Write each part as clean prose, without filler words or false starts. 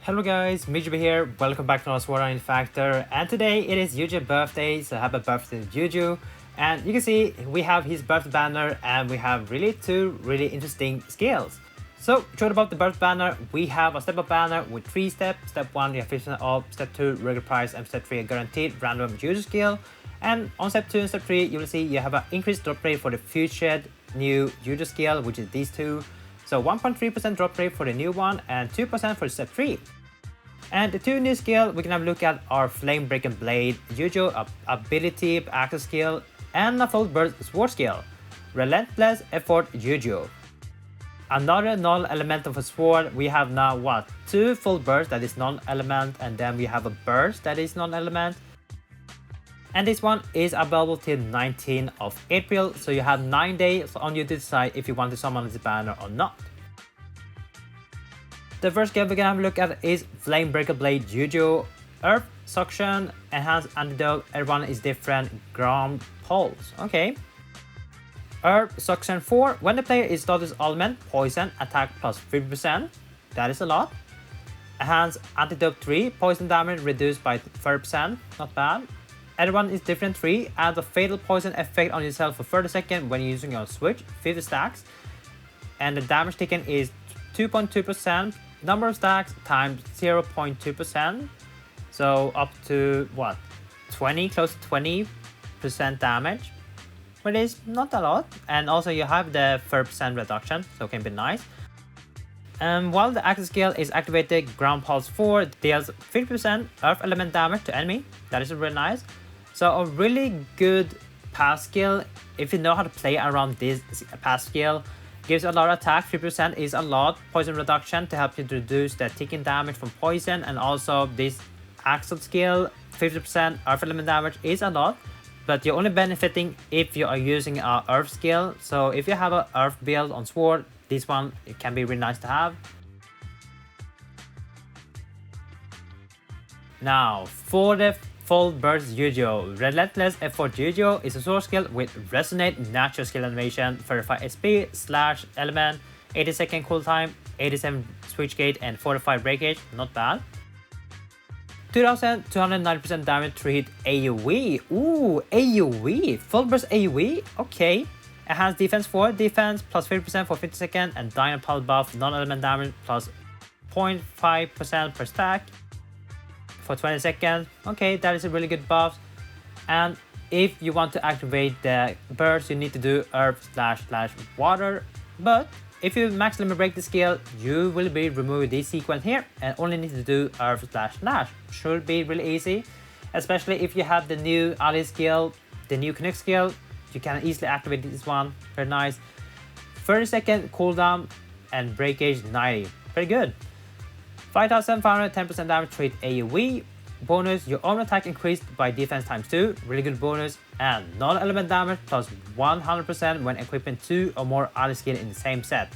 Hello guys, MikuChibi here, welcome back to our Sword Art Factor, and today it is Eugeo's birthday, so happy birthday to Eugeo. And you can see we have his birthday banner and we have two really interesting skills. So, short about the birthday banner, we have a step-up banner with 3 steps. Step 1 you have 50% off, step 2 regular price, and step 3 a guaranteed random Eugeo skill. And on step 2 and step 3 you will see you have an increased drop rate for the future new Eugeo skill, which is these two. So 1.3% drop rate for the new one and 2% for step 3. And the two new skills we can have a look at are Flame Breaking Blade, Eugeo ability access skill, and a full burst sword skill, Relentless effort Eugeo. Another non-element of a sword, we have now what? 2 full burst that is non-element, and then we have a burst that is non-element. And this one is available till 19th of April, so you have 9 days on you to decide if you want to summon this banner or not. The first skill we're gonna have a look at is Flame Breaker Blade Eugeo. Earth, Suction, Enhanced Antidote, everyone is different, Ground Pulse. Okay. Earth, Suction 4, when the player is status element, Poison, attack plus 50%. That is a lot. Enhanced Antidote 3, poison damage reduced by 30%. Not bad. Everyone is different 3, add a fatal poison effect on yourself for 30 seconds when using your switch, 50 stacks. And the damage taken is 2.2%, number of stacks times 0.2%. So up to what? 20, close to 20% damage. But it's not a lot. And also you have the 30% reduction, so it can be nice. And while the active skill is activated, Ground Pulse 4 deals 50% earth element damage to enemy. That is really nice. So a really good pass skill, if you know how to play around this pass skill, gives a lot of attack, 3% is a lot, poison reduction to help you to reduce the ticking damage from poison, and also this axle skill, 50% earth element damage is a lot, but you're only benefiting if you are using a earth skill. So if you have an earth build on sword, this one it can be really nice to have. Now for the full burst Eugeo, Relentless effort Eugeo is a sword skill with resonate natural skill animation, 35 SP / element, 80-second cooltime, 87 switch gate, and 45 breakage. Not bad. 2290% damage to hit AoE. Ooh, AoE, full burst AoE. Okay. Enhanced defense 4, defense plus 50% for 50 seconds, and dynamic pulse buff, non-element damage plus 0.5% per stack for 20 seconds. Okay, that is a really good buff. And if you want to activate the burst, you need to do earth / water. But if you max limit break the skill, you will be removing this sequence here and only need to do earth / should be really easy, especially if you have the new ally skill, the new connect skill. You can easily activate this one. Very nice. 30-second cooldown and breakage 90. Pretty good. 5510% damage to hit AoE. Bonus, your own attack increased by defense times 2. Really good bonus. And non-element damage plus 100% when equipping 2 or more ally skill in the same set.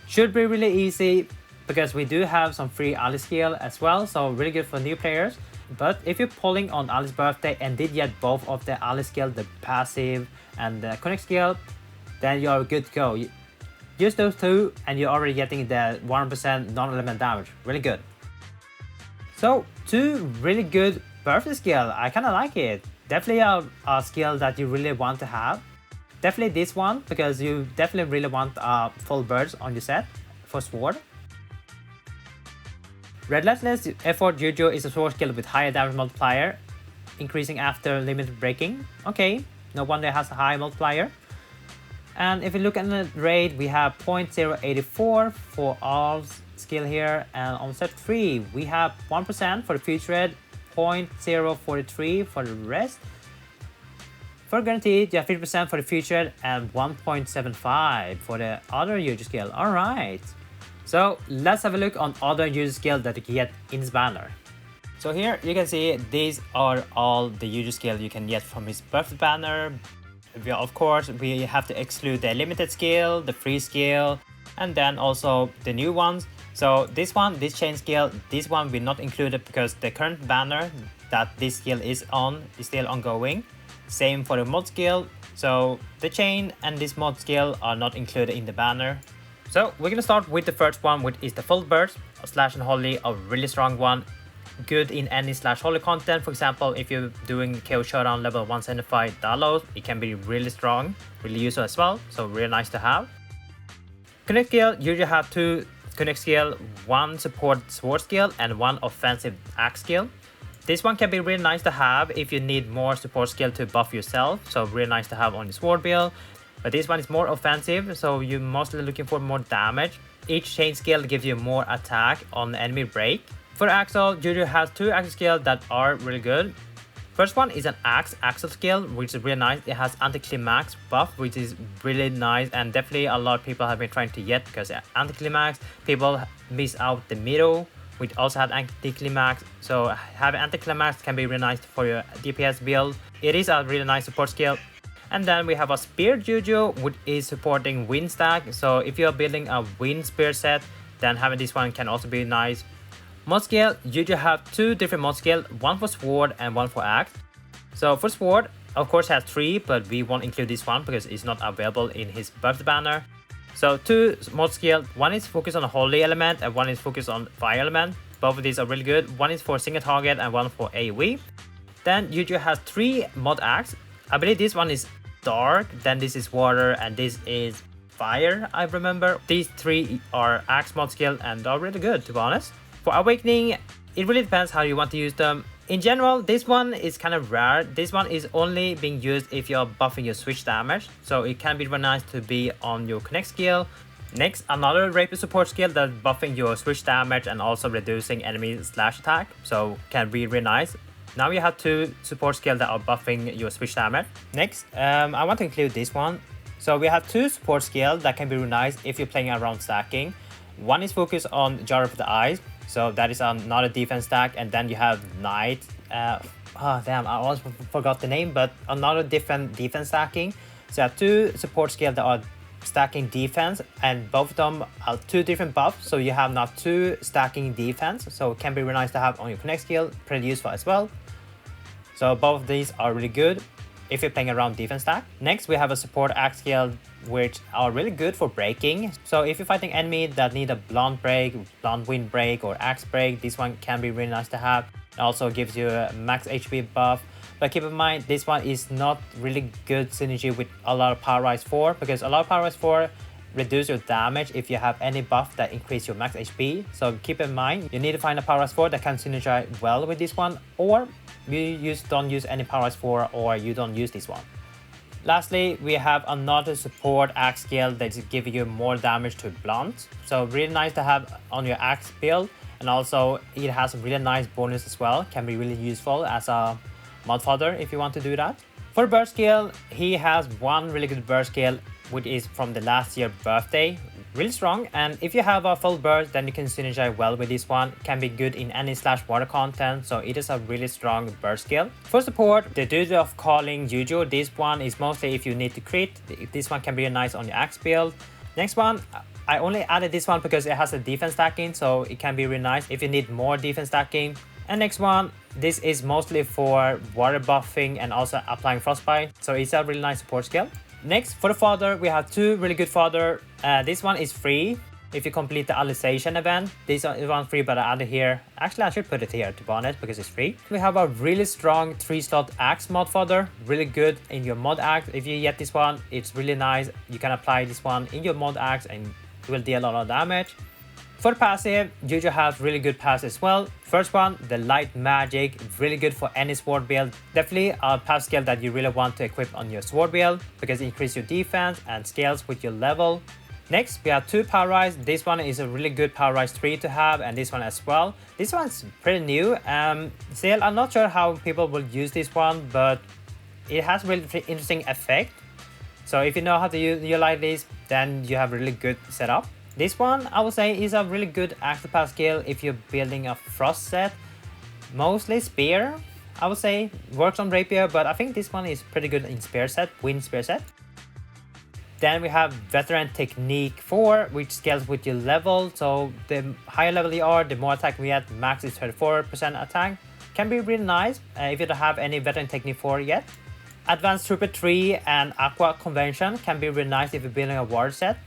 Should be really easy because we do have some free ally skill as well, so really good for new players. But if you're pulling on Ali's birthday and did get both of the ally skill, the passive and the connect skill, then you are good to go. Use those two and you're already getting the 100% non-element damage. Really good. So 2 really good birthday skill. I kind of like it. Definitely a skill that you really want to have. Definitely this one because you definitely really want a full burst on your set for sword. Relentless effort Eugeo is a sword skill with higher damage multiplier, increasing after limited breaking. Okay, no wonder it has a high multiplier. And if you look at the rate, we have 0.084 for all skill here, and on step 3 we have 1% for the future red, 0.043 for the rest. For guaranteed, you have 50% for the future and 1.75 for the other Eugeo skill. Alright, so let's have a look on other Eugeo skill that you can get in this banner. So here you can see these are all the Eugeo skill you can get from his birthday banner. Of course, we have to exclude the limited skill, the free skill, and then also the new ones. So this one, this chain skill, this one will not include it because the current banner that this skill is on is still ongoing. Same for the mod skill. So the chain and this mod skill are not included in the banner. So we're gonna start with the first one, which is the full burst slash and holy, a really strong one. Good in any slash holy content. For example, if you're doing KO Showdown level 175 Dalos, it can be really strong, really useful as well. So really nice to have. Connect skill, you usually have 2 connect skill, 1 support sword skill and 1 offensive axe skill. This one can be really nice to have if you need more support skill to buff yourself. So really nice to have on your sword build. But this one is more offensive, so you're mostly looking for more damage. Each chain skill gives you more attack on enemy break. For Axel, Juju has 2 axe skills that are really good. First one is an Axel skill, which is really nice. It has anti-climax buff, which is really nice, and definitely a lot of people have been trying to get, because anti-climax, people miss out the middle, which also have anti-climax. So having anti-climax can be really nice for your DPS build. It is a really nice support skill. And then we have a Spear Juju, which is supporting wind stack. So if you're building a wind spear set, then having this one can also be nice. Mod skill, Juju have 2 different mod skill, 1 for sword and 1 for axe. So for sword, of course has 3, but we won't include this one because it's not available in his buff banner. So 2 mod skill, 1 is focused on the holy element and 1 is focused on fire element. Both of these are really good. 1 is for single target and 1 for AoE. Then Juju has 3 mod axe. I believe this one is dark, then this is water, and this is fire, I remember. These 3 are axe mod skill and are really good, to be honest. For awakening, it really depends how you want to use them. In general, this one is kind of rare. This one is only being used if you're buffing your switch damage, so it can be really nice to be on your connect skill. Next, another rapier support skill that's buffing your switch damage and also reducing enemy slash attack, so can be really nice. Now you have 2 support skills that are buffing your switch damage. Next, I want to include this one. So we have 2 support skills that can be really nice if you're playing around stacking. 1 is focused on Jar of the Eyes, so that is another defense stack, and then you have Knight. Oh damn, I almost forgot the name, but another different defense stacking. So you have 2 support skills that are stacking defense, and both of them are 2 different buffs, so you have now 2 stacking defense, so it can be really nice to have on your connect skill, pretty useful as well. So both of these are really good if you're playing around defense stack. Next, we have a support axe skill, which are really good for breaking. So if you're fighting enemy that need a blunt break, blunt wind break, or axe break, this one can be really nice to have. It also gives you a max HP buff. But keep in mind, this one is not really good synergy with a lot of Power Rise 4, because a lot of Power Rise 4 reduce your damage if you have any buff that increase your max HP. So keep in mind, you need to find a Power Rise 4 that can synergize well with this one, or you don't use any Power Rise 4, or you don't use this one. Lastly, we have another support axe skill that gives you more damage to blunt. So really nice to have on your axe build, and also it has a really nice bonus as well. Can be really useful as a mod fodder if you want to do that. For burst skill, he has 1 really good burst skill, which is from the last year birthday. Really strong, and if you have a full burst, then you can synergize well with this one. Can be good in any slash water content, so it is a really strong burst skill. For support, the duty of calling Juju, this one is mostly if you need to crit. This one can be nice on your axe build. Next one, I only added this one because it has a defense stacking, so it can be really nice if you need more defense stacking. And next one, this is mostly for water buffing and also applying frostbite, so it's a really nice support skill. Next, for the fodder, we have 2 really good fodder. This one is free if you complete the Alicization event. This one free, but I added here. Actually, I should put it here, to be honest, because it's free. We have a really strong 3-slot axe mod fodder. Really good in your mod axe. If you get this one, it's really nice. You can apply this one in your mod axe and it will deal a lot of damage. For passive, Juju has really good pass as well. First one, the light magic, really good for any sword build. Definitely a pass skill that you really want to equip on your sword build because it increases your defense and scales with your level. Next, we have 2 Power Rise. This one is a really good Power Rise 3 to have, and this one as well. This one's pretty new. Still, I'm not sure how people will use this one, but it has really interesting effect. So if you know how to utilize this, then you have a really good setup. This one, I would say, is a really good active pass skill if you're building a frost set. Mostly spear, I would say. Works on rapier, but I think this one is pretty good in spear set, wind spear set. Then we have Veteran Technique 4, which scales with your level. So the higher level you are, the more attack we get. Max is 34% attack. Can be really nice if you don't have any Veteran Technique 4 yet. Advanced Trooper 3 and Aqua Convention can be really nice if you're building a war set.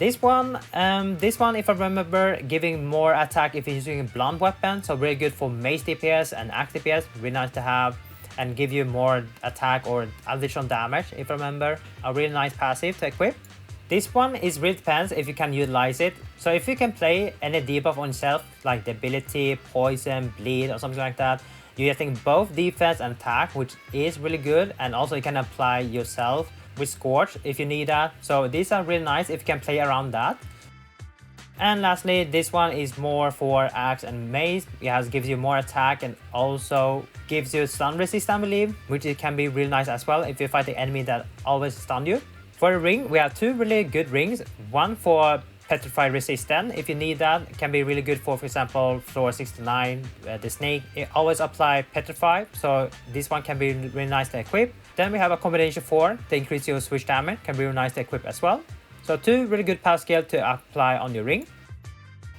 This one, if I remember, giving more attack if you're using a blunt weapon, so really good for mace DPS and axe DPS, really nice to have, and give you more attack or additional damage if I remember. A really nice passive to equip. This one is really depends if you can utilize it. So if you can play any debuff on yourself, like the ability, poison, bleed, or something like that, you're getting both defense and attack, which is really good, and also you can apply yourself with Scorch if you need that. So these are really nice if you can play around that. And lastly, this one is more for axe and mace. It gives you more attack and also gives you stun resist, I believe, which it can be really nice as well if you fight the enemy that always stun you. For a ring, we have two really good rings. One for petrify resistance, if you need that, it can be really good for example, floor 69, the snake. It always apply petrify, so this one can be really nice to equip. Then we have a combination 4 to increase your switch damage, can be really nice to equip as well. So two really good power skill to apply on your ring.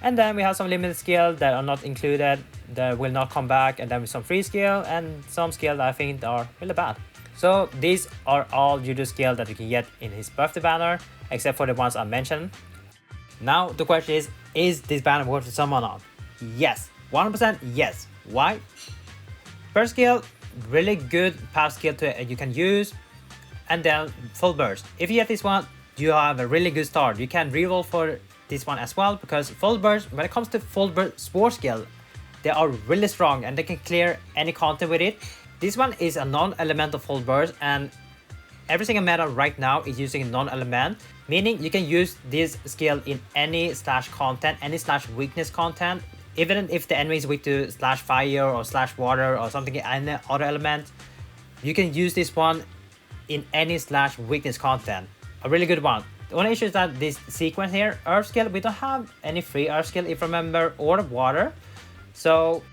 And then we have some limited skill that are not included, that will not come back, and then with some free skill and some skill that I think are really bad. So these are all Eugeo skill that you can get in his birthday banner, except for the ones I mentioned. Now the question is this banner worth to summon on? Yes, 100% yes. Why? First skill, really good power skill to you can use, and then full burst. If you get this one, you have a really good start. You can reroll for this one as well, because full burst, when it comes to full burst sport skill, they are really strong and they can clear any content with it. This one is a non-elemental full burst, and every single meta right now is using non-element, meaning you can use this skill in any slash content, any slash weakness content. Even if the enemy is weak to slash fire or slash water or something, any other element, you can use this one in any slash weakness content. A really good one. The only issue is that this sequence here, earth skill, we don't have any free earth skill if you remember, or water. So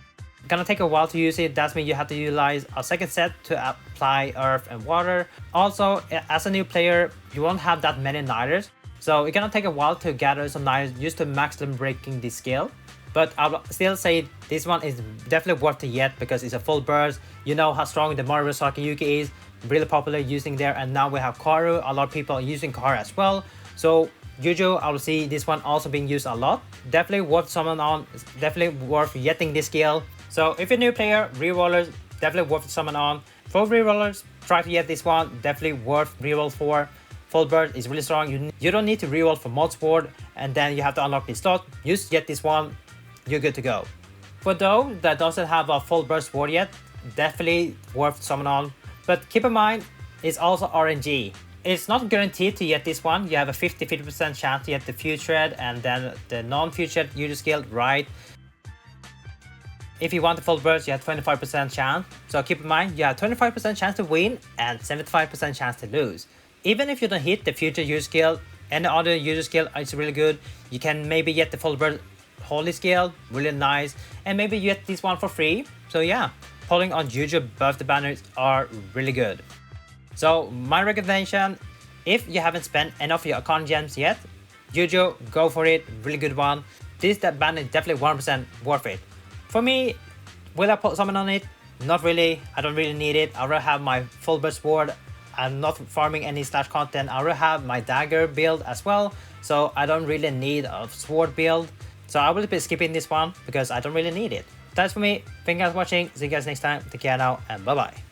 gonna take a while to use it. That means you have to utilize a second set to apply earth and water. Also, as a new player, you won't have that many nighters, so it's gonna take a while to gather some nighters just to maximum breaking this skill. But I'll still say this one is definitely worth it yet, because it's a full burst. You know how strong the Mario Yuki is, really popular using there, and now we have Karu. A lot of people are using Karu as well. So Eugeo, I will see this one also being used a lot. Definitely worth summon on, definitely worth getting this skill. So if you're a new player, rerollers, definitely worth summon on. For rerollers, try to get this one, definitely worth reroll for. Full burst is really strong. You don't need to reroll for mod sword, and then you have to unlock this slot. Just get this one, you're good to go. For those that doesn't have a full burst sword yet, definitely worth summon on. But keep in mind, it's also RNG. It's not guaranteed to get this one. You have a 50% chance to get the Futured and then the non-Futured Eugeo skill, right? If you want the full burst, you have 25% chance. So keep in mind, you have 25% chance to win and 75% chance to lose. Even if you don't hit the future Eugeo skill, any other Eugeo skill is really good. You can maybe get the full burst holy skill, really nice, and maybe you get this one for free. So yeah, pulling on Eugeo birthday banners are really good. So my recommendation, if you haven't spent enough of your icon gems yet, Eugeo, go for it, really good one. That banner is definitely 100% worth it. For me, will I put someone on it? Not really, I don't really need it. I already have my full burst sword. I'm not farming any slash content. I already have my dagger build as well, so I don't really need a sword build. So I will be skipping this one because I don't really need it. That's for me. Thank you guys for watching. See you guys next time. Take care now and bye bye.